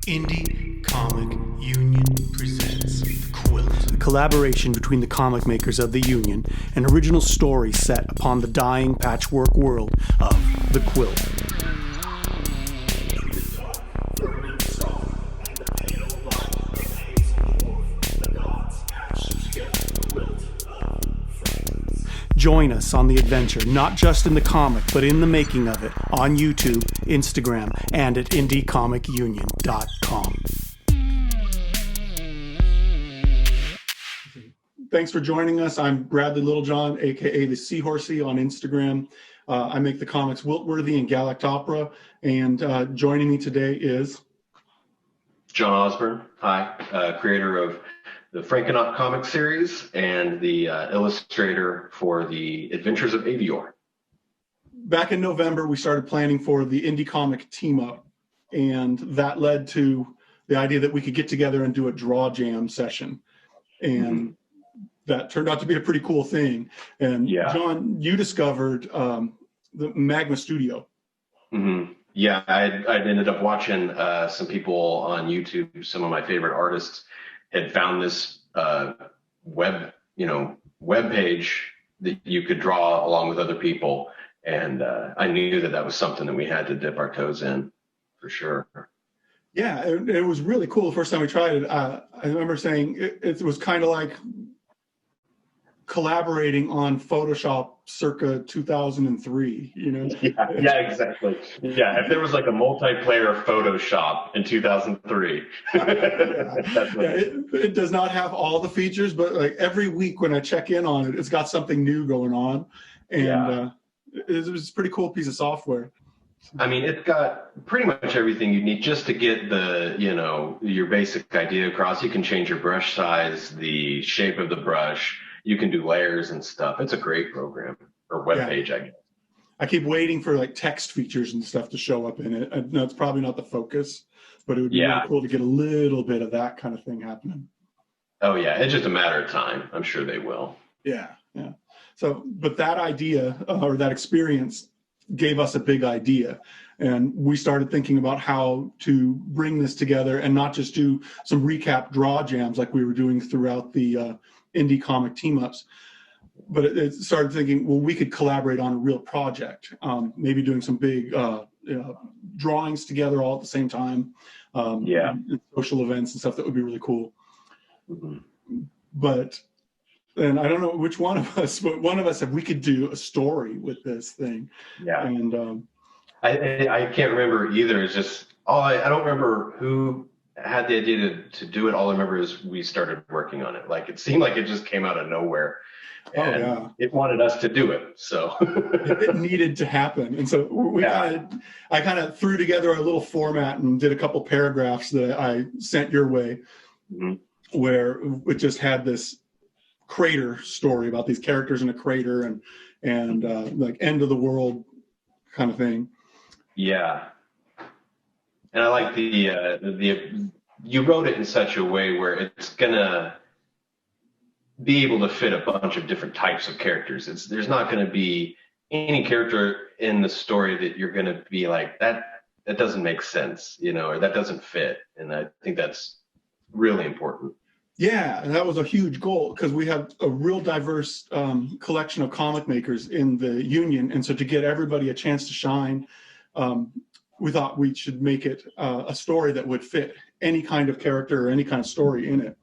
Indie Comic Union presents Quilt, a collaboration between the comic makers of the Union, an original story set upon the dying patchwork world of the Quilt. Join us on the adventure, not just in the comic, but in the making of it, on YouTube, Instagram, and at IndieComicUnion.com. Thanks for joining us. I'm Bradley Littlejohn, aka the Seahorsey on Instagram. I make the comics Wiltworthy and Galactopera, and joining me today is John Osborne. Hi, creator of the Frankenaut comic series and the illustrator for the Adventures of Avior. Back in November, we started planning for the Indie Comic team up, and that led to the idea that we could get together and do a draw jam session. And that turned out to be a pretty cool thing. And yeah. John, you discovered the Magma Studio. Yeah, I'd ended up watching some people on YouTube. Some of my favorite artists had found this web page that you could draw along with other people, and I knew that was something that we had to dip our toes in for sure. Yeah, it was really cool the first time we tried it. I remember saying it was kind of like collaborating on Photoshop circa 2003, Yeah, exactly. Yeah, if there was like a multiplayer Photoshop in 2003. It does not have all the features, but like every week when I check in on it, it's got something new going on, and it was a pretty cool piece of software. I mean, it's got pretty much everything you need just to get your basic idea across. You can change your brush size, the shape of the brush. You can do layers and stuff. It's a great program or web page, I guess. I keep waiting for like text features and stuff to show up in it. I know it's probably not the focus, but it would be really cool to get a little bit of that kind of thing happening. Oh yeah, it's just a matter of time. I'm sure they will. Yeah. So, but that idea or that experience gave us a big idea, and we started thinking about how to bring this together and not just do some recap draw jams like we were doing throughout the Indie Comic team-ups, but it started thinking, well, we could collaborate on a real project, maybe doing some big drawings together all at the same time, and social events and stuff that would be really cool. But and I don't know which one of us, but one of us said we could do a story with this thing. Yeah. And I can't remember either. It's just, I don't remember who had the idea to do it. All I remember is we started working on it. Like, it seemed like it just came out of nowhere. And it wanted us to do it. So it needed to happen. And so I kind of threw together a little format and did a couple paragraphs that I sent your way, where it just had this crater story about these characters in a crater and like end of the world kind of thing. Yeah. And I like you wrote it in such a way where it's gonna be able to fit a bunch of different types of characters. There's not gonna be any character in the story that you're gonna be like, that doesn't make sense, or that doesn't fit. And I think that's really important. Yeah, and that was a huge goal because we have a real diverse collection of comic makers in the Union, and so to get everybody a chance to shine, we thought we should make it a story that would fit any kind of character or any kind of story in it.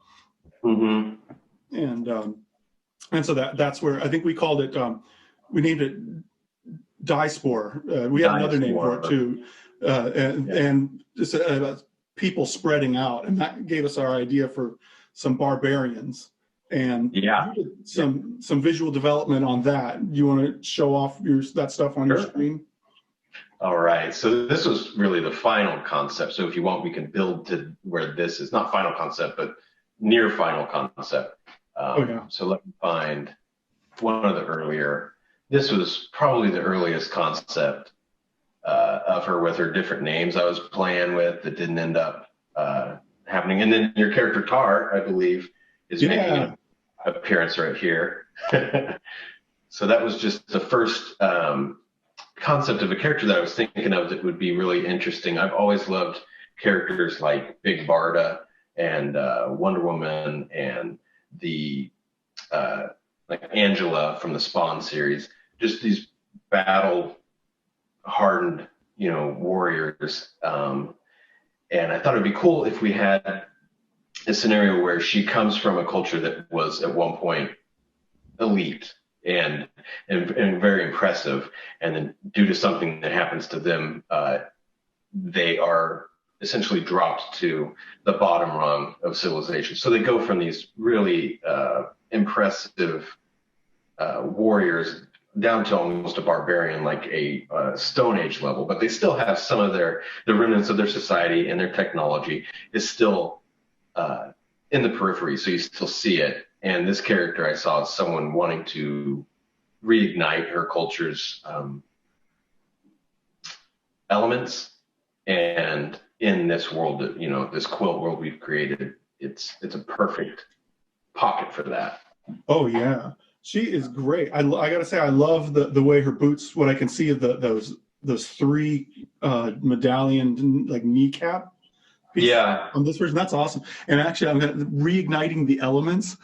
And so that's where I think we called it. We named it Diaspore. We had another name for it too, and just about people spreading out, and that gave us our idea for some barbarians. And you did some visual development on that. You want to show off that stuff on your screen? All right. So this was really the final concept. So if you want, we can build to where this is not final concept, but near final concept. So let me find one of the earlier. This was probably the earliest concept of her with her different names I was playing with that didn't end up happening. And then your character Tar, I believe, is making an appearance right here. So that was just the first concept of a character that I was thinking of that would be really interesting. I've always loved characters like Big Barda and Wonder Woman and the like Angela from the Spawn series, just these battle hardened, warriors. And I thought it'd be cool if we had a scenario where she comes from a culture that was at one point elite and very impressive, and then due to something that happens to them, they are essentially dropped to the bottom rung of civilization. So they go from these really impressive warriors down to almost a barbarian, like a Stone Age level, but they still have some of the remnants of their society, and their technology is still in the periphery, so you still see it. And this character I saw is someone wanting to reignite her culture's elements, and in this world that, this quilt world we've created, it's a perfect pocket for that. Oh yeah, she is great. I gotta say, I love the way her boots. What I can see of those three medallion like kneecap pieces on this version. That's awesome. And actually, I'm reigniting the elements.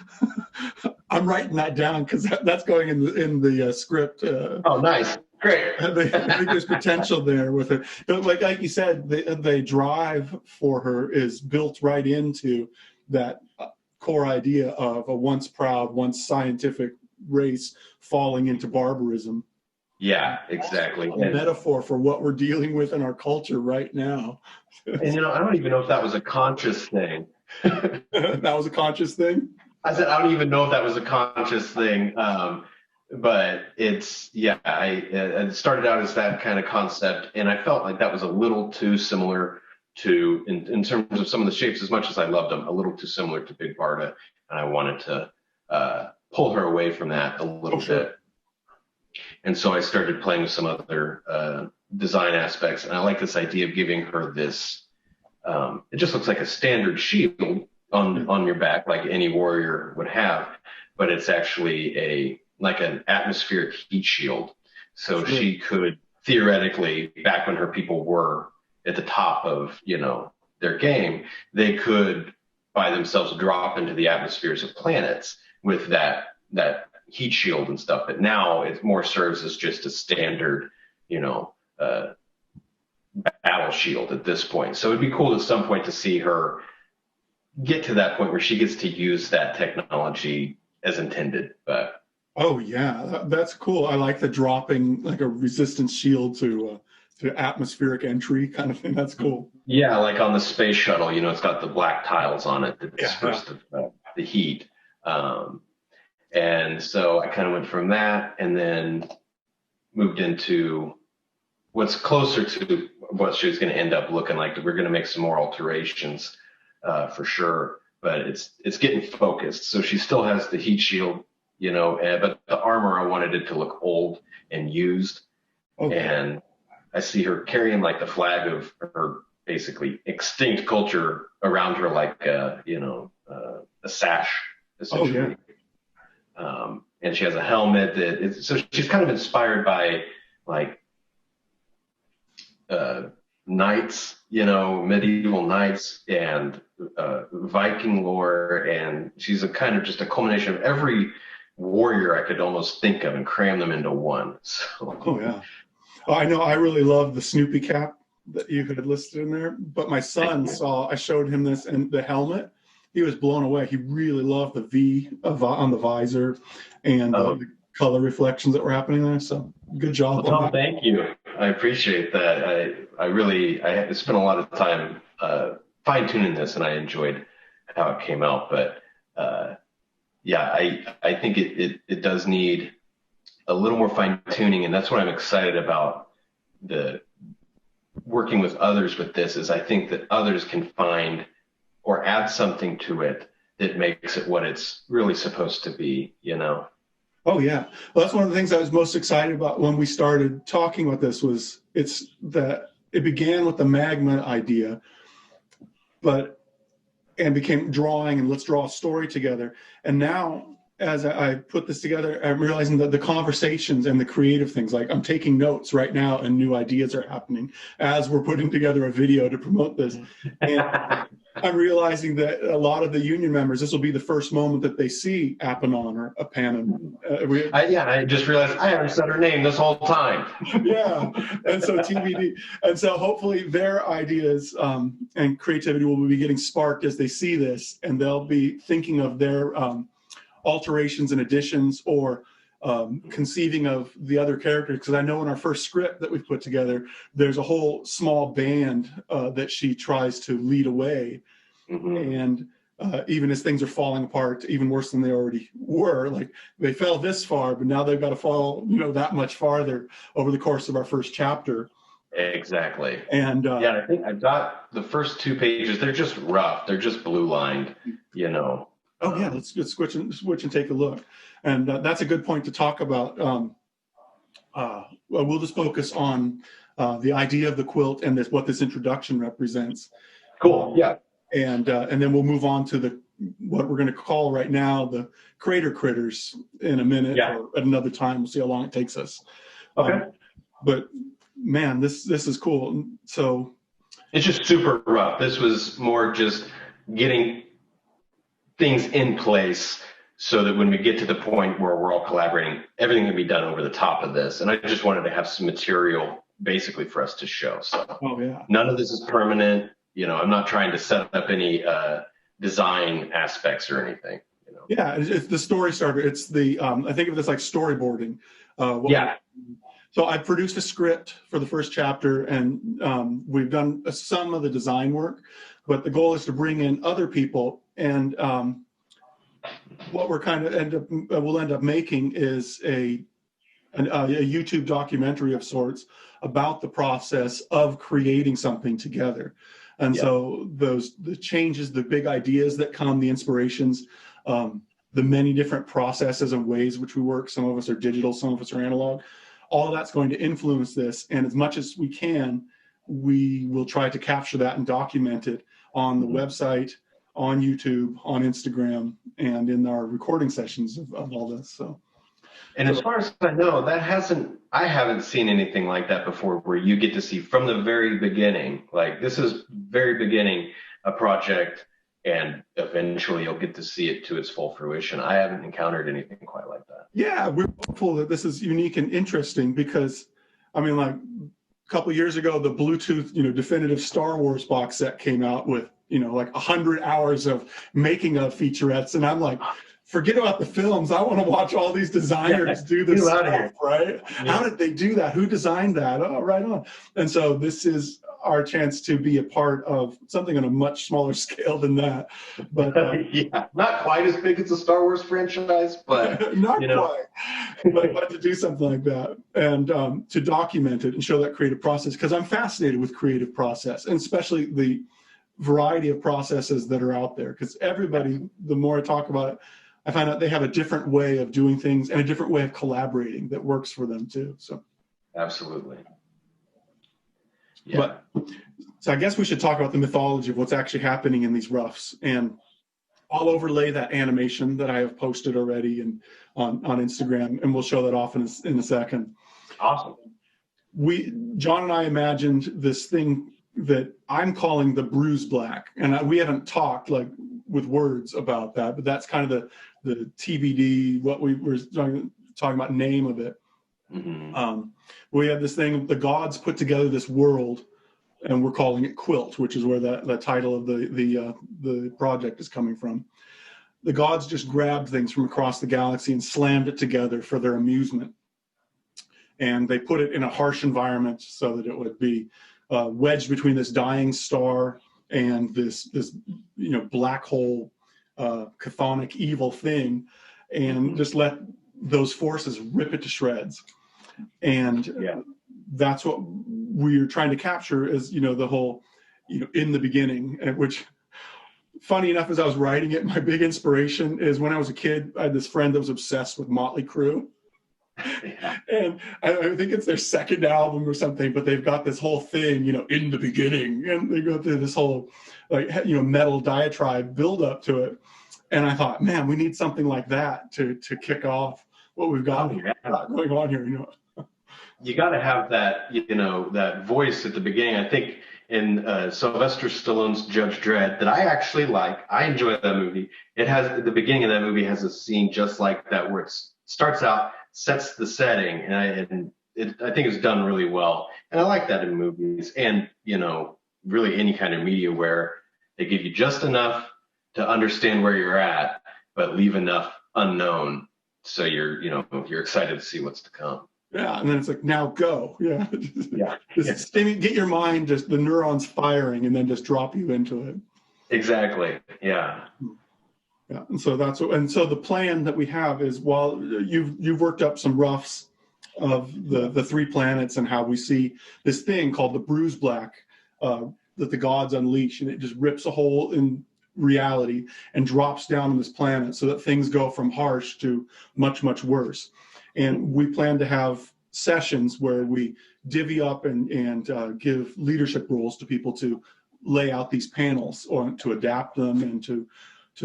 I'm writing that down because that's going in the script. Oh, nice. Great. I think there's potential there with her. But like you said, the drive for her is built right into that core idea of a once proud, once scientific race falling into barbarism. Yeah, exactly. A metaphor for what we're dealing with in our culture right now. And I don't even know if that was a conscious thing. That was a conscious thing? I said, I don't even know if that was a conscious thing. But it's, it started out as that kind of concept, and I felt like that was a little too similar to, in terms of some of the shapes, as much as I loved them, a little too similar to Big Barda, and I wanted to pull her away from that a little bit. And so I started playing with some other design aspects, and I like this idea of giving her this, it just looks like a standard shield on your back, like any warrior would have, but it's actually like an atmospheric heat shield. So she could theoretically, back when her people were at the top of, their game, they could by themselves drop into the atmospheres of planets with that heat shield and stuff. But now it more serves as just a standard, battle shield at this point. So it'd be cool at some point to see her get to that point where she gets to use that technology as intended. But oh yeah, that's cool. I like the dropping like a resistance shield to atmospheric entry kind of thing. That's cool. Yeah, like on the space shuttle, it's got the black tiles on it that disperse the heat. And so I kind of went from that, and then moved into what's closer to what she was going to end up looking like. We're going to make some more alterations for sure, but it's getting focused. So she still has the heat shield, but the armor, I wanted it to look old and used. Okay. And I see her carrying like the flag of her basically extinct culture around her, like a sash, essentially. Oh, yeah. And she has a helmet so she's kind of inspired by like knights, medieval knights and Viking lore, and she's a kind of just a culmination of every warrior I could almost think of and cram them into one. So. Oh yeah. I know. I really love the Snoopy cap that you had listed in there, but my son I showed him this and the helmet. He was blown away. He really loved the V on the visor and the color reflections that were happening there. So good job. Well, thank you. I appreciate that. I spent a lot of time fine tuning this, and I enjoyed how it came out. But I think it does need a little more fine tuning, and that's what I'm excited about. The working with others with this is I think that others can find or add something to it that makes it what it's really supposed to be, Oh yeah. Well, that's one of the things I was most excited about when we started talking about this was it's that it began with the magma idea, and became drawing and let's draw a story together. And now as I put this together, I'm realizing that the conversations and the creative things, like I'm taking notes right now and new ideas are happening as we're putting together a video to promote this. And I'm realizing that a lot of the union members, this will be the first moment that they see Appanon or Appanon. I just realized I haven't said her name this whole time. Yeah, and so TBD. And so hopefully their ideas and creativity will be getting sparked as they see this, and they'll be thinking of their alterations and additions, or conceiving of the other characters. Because I know in our first script that we've put together, there's a whole small band that she tries to lead away. And even as things are falling apart, even worse than they already were, like they fell this far, but now they've got to fall, that much farther over the course of our first chapter. Exactly. And I think I've got the first 2 pages. They're just rough. They're just blue lined, Oh yeah, let's switch and take a look. And that's a good point to talk about. We'll just focus on the idea of the quilt and what this introduction represents. Cool. Yeah. And then we'll move on to what we're going to call right now the crater critters in a minute, or at another time. We'll see how long it takes us. Okay. But man, this is cool. So it's just super rough. This was more just getting things in place so that when we get to the point where we're all collaborating, everything can be done over the top of this. And I just wanted to have some material basically for us to show. So none of this is permanent. I'm not trying to set up any design aspects or anything. Yeah, it's the story starter. It's the I think of this like storyboarding. So I produced a script for the first chapter, and we've done some of the design work, but the goal is to bring in other people. And what we're kind of we'll end up making is a YouTube documentary of sorts about the process of creating something together. And so the changes, the big ideas that come, the inspirations, the many different processes and ways which we work. Some of us are digital, some of us are analog. All of that's going to influence this. And as much as we can, we will try to capture that and document it on the website, on YouTube, on Instagram, and in our recording sessions of all this. And as far as I know, I haven't seen anything like that before, where you get to see from the very beginning, like this is very beginning a project, and eventually you'll get to see it to its full fruition. I haven't encountered anything quite like that. Yeah, we're hopeful that this is unique and interesting because, I mean, like a couple of years ago, the Bluetooth, definitive Star Wars box set came out with, like 100 hours of making of featurettes. And I'm like, forget about the films. I want to watch all these designers do this stuff, right? Yeah. How did they do that? Who designed that? Oh, right on. And so this is our chance to be a part of something on a much smaller scale than that. But not quite as big as the Star Wars franchise, but not quite. But to do something like that and to document it and show that creative process, because I'm fascinated with creative process, and especially the variety of processes that are out there. Because everybody, the more I talk about it, I find out they have a different way of doing things and a different way of collaborating that works for them too. So, absolutely. Yeah. So I guess we should talk about the mythology of what's actually happening in these roughs, and I'll overlay that animation that I have posted already and on Instagram, and we'll show that off in a second. Awesome. John and I imagined this thing that I'm calling the Bruise Black, and we haven't talked like with words about that, but that's kind of the TBD, what we were talking about name of it. Mm-hmm. We had this thing, the gods put together this world, and we're calling it Quilt, which is where the title of the project is coming from. The gods just grabbed things from across the galaxy and slammed it together for their amusement. And they put it in a harsh environment so that it would be wedged between this dying star and this black hole, chthonic evil thing, and just let those forces rip it to shreds. And that's what we're trying to capture is, the whole, in the beginning, which funny enough, as I was writing it, my big inspiration is when I was a kid, I had this friend that was obsessed with Motley Crue. And I think it's their second album or something, but they've got this whole thing, in the beginning, and they go through this whole metal diatribe build up to it. And I thought, man, we need something like that to kick off what we've got going on here. You got to have that, that voice at the beginning. I think in Sylvester Stallone's Judge Dredd that I actually like. I enjoy that movie. It has the beginning of that movie has a scene just like that where it starts out, sets the setting, and I think it's done really well. And I like that in movies and, really any kind of media where they give you just enough to understand where you're at, but leave enough unknown so you're excited to see what's to come. Yeah, and then it's like, now go. Yeah. Just get your mind, just the neurons firing, and then just drop you into it. Exactly. Yeah. Yeah. And so the plan that we have is, while you've worked up some roughs of the 3 planets and how we see this thing called the Bruise Black that the gods unleash, and it just rips a hole in reality and drops down on this planet so that things go from harsh to much, much worse. And we plan to have sessions where we divvy up and give leadership roles to people to lay out these panels or to adapt them and to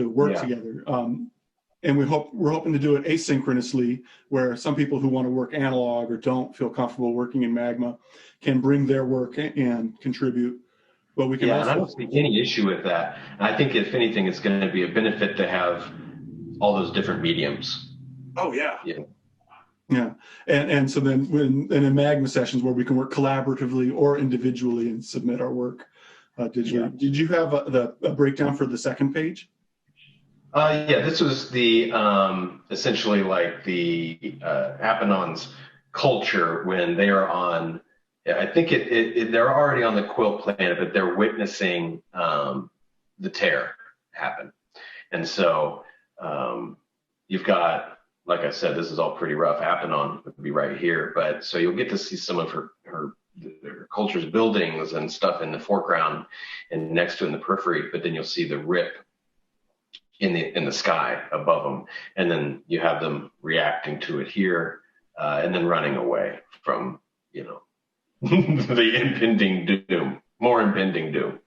work together. And we're hoping to do it asynchronously, where some people who want to work analog or don't feel comfortable working in Magma can bring their work and contribute. But we can and I don't see any issue with that. I think if anything, it's going to be a benefit to have all those different mediums. Oh yeah. Yeah, and so then in Magma sessions where we can work collaboratively or individually and submit our work digitally. Did you have a breakdown for the second page? This was the essentially like the Apenon's culture when they are on. I think they're already on the Quilt planet, but they're witnessing the tear happen, and so you've got. Like I said, this is all pretty rough. Apenon would be right here, but so you'll get to see some of her culture's buildings and stuff in the foreground, and next to it in the periphery. But then you'll see the rip in the sky above them, and then you have them reacting to it here, and then running away from the impending doom, more impending doom.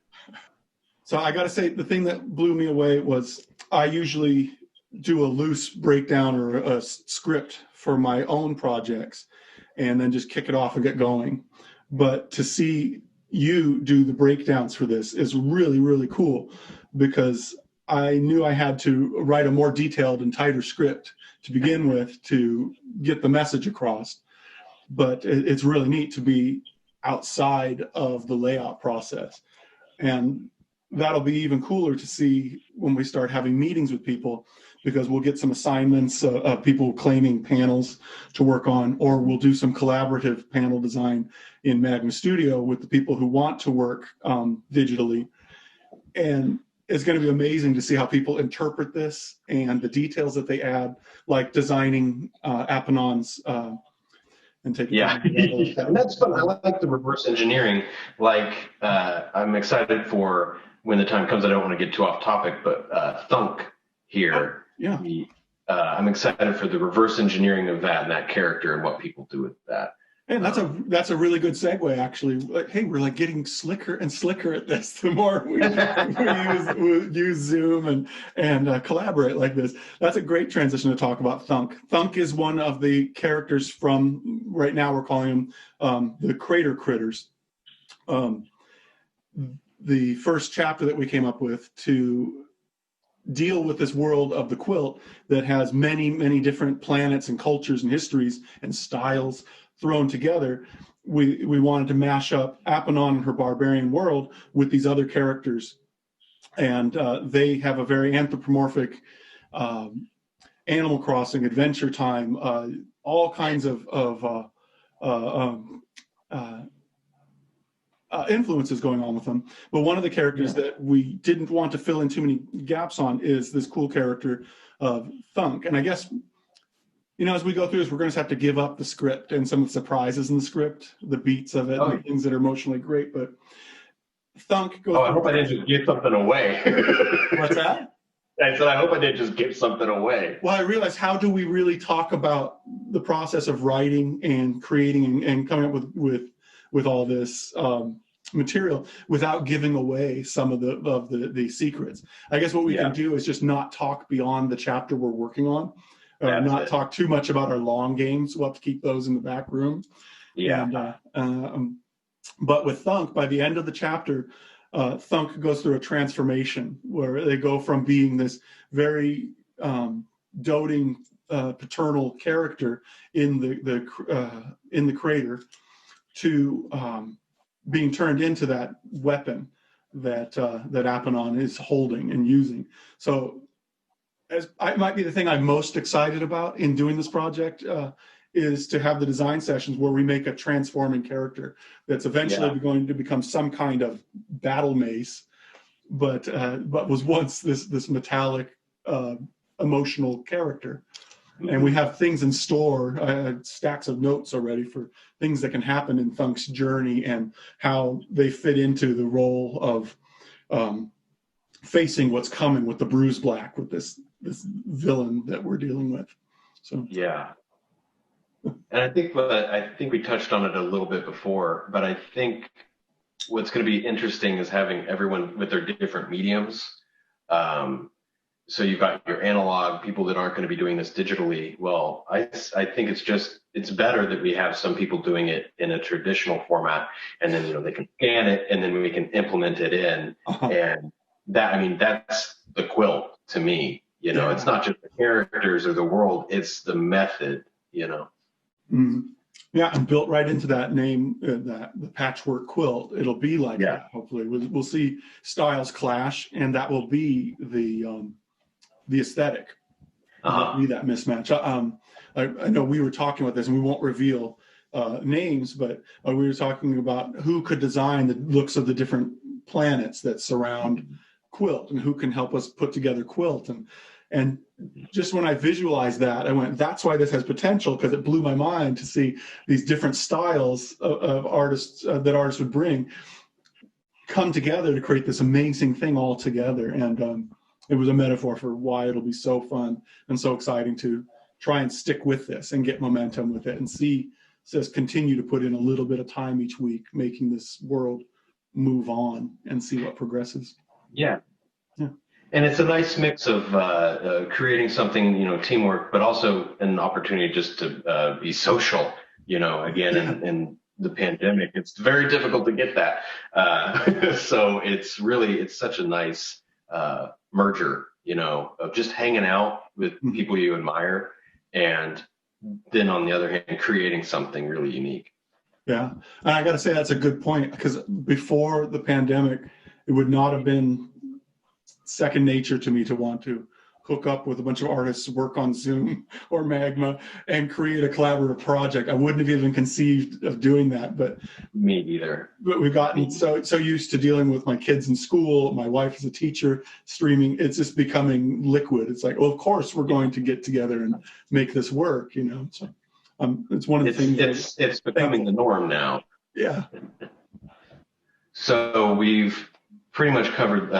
So I got to say, the thing that blew me away was I usually do a loose breakdown or a script for my own projects and then just kick it off and get going. But to see you do the breakdowns for this is really, really cool, because I knew I had to write a more detailed and tighter script to begin with to get the message across. But it's really neat to be outside of the layout process. And that'll be even cooler to see when we start having meetings with people, because we'll get some assignments of people claiming panels to work on, or we'll do some collaborative panel design in Magma Studio with the people who want to work digitally. And it's going to be amazing to see how people interpret this and the details that they add, like designing Apenon's and taking and that's fun. I like the reverse engineering. Like I'm excited for when the time comes. I don't want to get too off topic, but Thunk here. I'm excited for the reverse engineering of that and that character and what people do with that. And that's a really good segue, actually. Like, hey, we're like getting slicker and slicker at this the more we use Zoom and collaborate like this. That's a great transition to talk about Thunk. Thunk is one of the characters from, right now we're calling them the Crater Critters. The first chapter that we came up with to deal with this world of the Quilt that has many, many different planets and cultures and histories and styles thrown together, we wanted to mash up Apenon and her barbarian world with these other characters. And they have a very anthropomorphic Animal Crossing, Adventure Time, all kinds of influences going on with them. But one of the characters that we didn't want to fill in too many gaps on is this cool character of Thunk. And I guess, as we go through this, we're going to have to give up the script and some of the surprises in the script, the beats of it, and things that are emotionally great. But Thunk goes. I hope I didn't just give something away. What's that? I said, I hope I didn't just give something away. Well, I realized, how do we really talk about the process of writing and creating and coming up with all this? material without giving away some of the secrets. I guess what we can do is just not talk beyond the chapter we're working on, or not talk too much about our long games. We'll have to keep those in the back room. Yeah. And, but with Thunk, by the end of the chapter, Thunk goes through a transformation where they go from being this very doting paternal character in the crater to being turned into that weapon that Aponon is holding and using. So, as it might be the thing I'm most excited about in doing this project, is to have the design sessions where we make a transforming character that's eventually going to become some kind of battle mace, but was once this metallic, emotional character. And we have things in store, stacks of notes already for things that can happen in Thunk's journey and how they fit into the role of facing what's coming with the Bruise Black, with this villain that we're dealing with. So yeah. And I think we touched on it a little bit before, but I think what's going to be interesting is having everyone with their different mediums. So you've got your analog people that aren't going to be doing this digitally. Well, I think it's better that we have some people doing it in a traditional format, and then they can scan it, and then we can implement it in. And that's the Quilt to me. It's not just the characters or the world; it's the method. Mm-hmm. Yeah, and built right into that name, the Patchwork Quilt. It'll be like that. Hopefully, we'll see styles clash, and that will be the aesthetic. It'll be that mismatch. I know we were talking about this, and we won't reveal names, but we were talking about who could design the looks of the different planets that surround Quilt, and who can help us put together Quilt. And just when I visualized that, I went, that's why this has potential, because it blew my mind to see these different styles of artists that artists would bring come together to create this amazing thing all together. And it was a metaphor for why it'll be so fun and so exciting to try and stick with this and get momentum with it and see us continue to put in a little bit of time each week, making this world move on and see what progresses. Yeah. And it's a nice mix of creating something, teamwork, but also an opportunity just to be social, again, in the pandemic. It's very difficult to get that. So it's such a nice merger, of just hanging out with people you admire, and then on the other hand, creating something really unique. Yeah. And I got to say, that's a good point, because before the pandemic, it would not have been second nature to me to want to hook up with a bunch of artists, work on Zoom or Magma, and create a collaborative project. I wouldn't have even conceived of doing that. But me either. But we've gotten so used to dealing with my kids in school. My wife is a teacher, streaming. It's just becoming liquid. It's like, well, of course we're going to get together and make this work. So it's one of the things. It's becoming the norm now. Yeah. So we've pretty much covered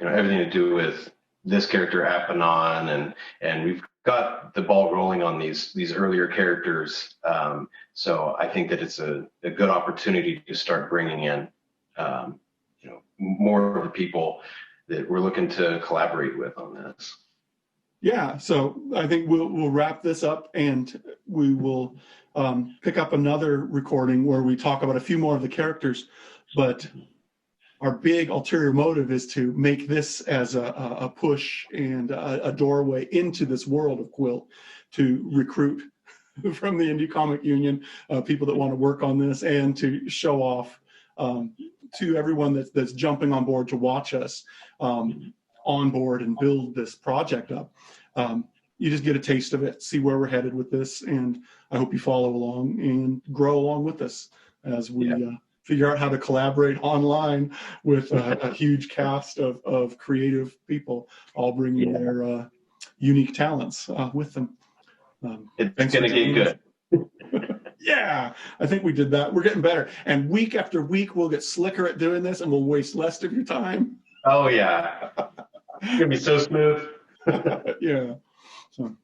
everything to do with this character Aponon, and we've got the ball rolling on these earlier characters. So I think that it's a good opportunity to start bringing in more of the people that we're looking to collaborate with on this. Yeah, so I think we'll wrap this up, and we will pick up another recording where we talk about a few more of the characters, but our big ulterior motive is to make this as a push and a doorway into this world of Quilt, to recruit from the Indie Comic Union people that want to work on this, and to show off to everyone that's jumping on board to watch us on board and build this project up. You just get a taste of it, see where we're headed with this, and I hope you follow along and grow along with us as we figure out how to collaborate online with a huge cast of creative people, all bringing their unique talents with them. It's going to get good. Yeah, I think we did that. We're getting better. And week after week, we'll get slicker at doing this, and we'll waste less of your time. Oh, yeah. It's going to be so smooth. Yeah. So.